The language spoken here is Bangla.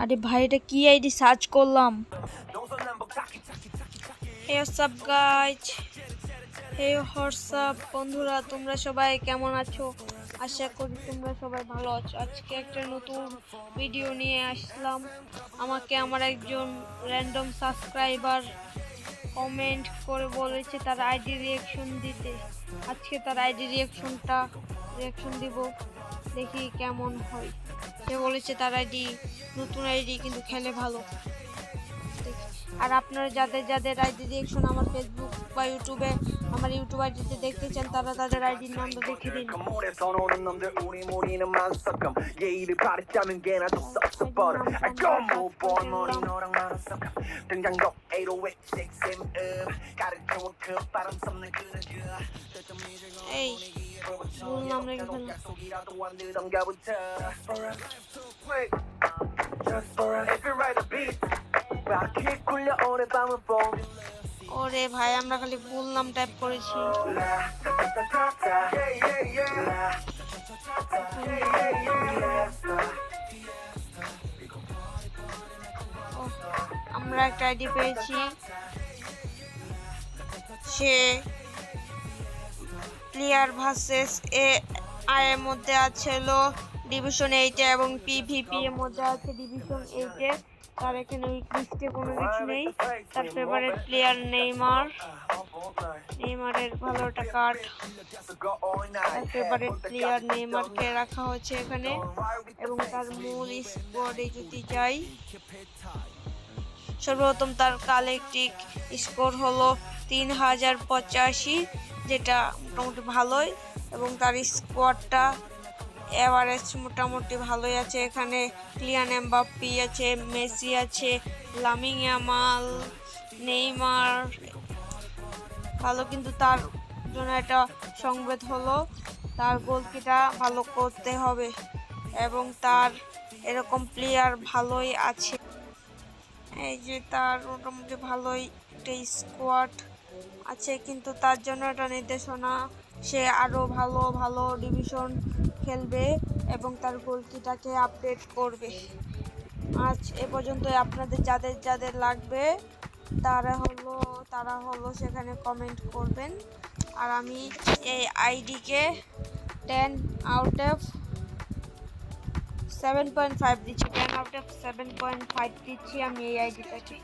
আরে ভাই, এটা কি আইডি সার্চ করলাম? হে হোয়াটসঅ্যাপ গাইজ, হে হোয়াটসঅ্যাপ বন্ধুরা, তোমরা সবাই কেমন আছো? আশা করি তোমরা সবাই ভালো আছো। আজকে একটা নতুন ভিডিও নিয়ে আসলাম। আমাকে আমার একজন র্যান্ডম সাবস্ক্রাইবার কমেন্ট করে বলেছে তার আইডি রিয়াকশন দিতে। আজকে তার আইডি রিয়াকশন দিব, দেখি কেমন হয়। সে বলেছে তার আইডি নতুন আইডি, কিন্তু খেলে ভালো। আর আপনারা যাদের যাদের আইডি রিয়াকশন আমার ফেসবুক বা ইউটিউবে আমার ইউটিউব আইডিতে দেখতে চান, তারা তাদের আইডির নামটা দেখে দিন। এই বললাম রেখে ওরে ভাই, আমরা খালি বললাম টাইপ করেছি। আমরা একটা আইডি পেয়েছি। সে প্লেয়ার ভার্সেস আই এর মধ্যে আছে ডিভিশন 8 এবং পিভিপি এর মধ্যে আছে ডিভিশন 8 এ। তার এখানে লিস্টে কোনো কিছু নেই। তার ফেভারিট প্লেয়ার নেইমারের ভালো একটা কার্ড। তার ফেভারিট প্লেয়ার নেইমারকে রাখা হয়েছে এখানে। এবং তার মূল স্কোয়াডে যদি যাই, সর্বপ্রথম তার কালেক্টিভ স্কোর হলো 3085, যেটা মোটামুটি ভালোই। এবং তার স্কোয়াডটা এভারেজ মোটামুটি ভালোই আছে। এখানে কিলিয়ান এমবাপ্পে আছে, মেসি আছে, লামিন ইয়ামাল, নেইমার ভালো। কিন্তু তার জন্য একটা সংবাদ হলো তার গোলকিটা ভালো করতে হবে, এবং তার এরকম প্লেয়ার ভালোই আছে। এই যে তার মোটামুটি ভালোই একটা স্কোয়াড আছে, কিন্তু তার জন্য একটা নির্দেশনা, সে আরও ভালো ভালো ডিভিশন খেলবে এবং তার গোলকিটাকে আপডেট করবে। আজ এ পর্যন্তই। আপনাদের যাদের যাদের লাগবে তারা হলো সেখানে কমেন্ট করবেন। আর আমি এই আইডিকে 10/7.5 দিচ্ছি। 10/7.5 দিচ্ছি আমি এই আইডিটাকে।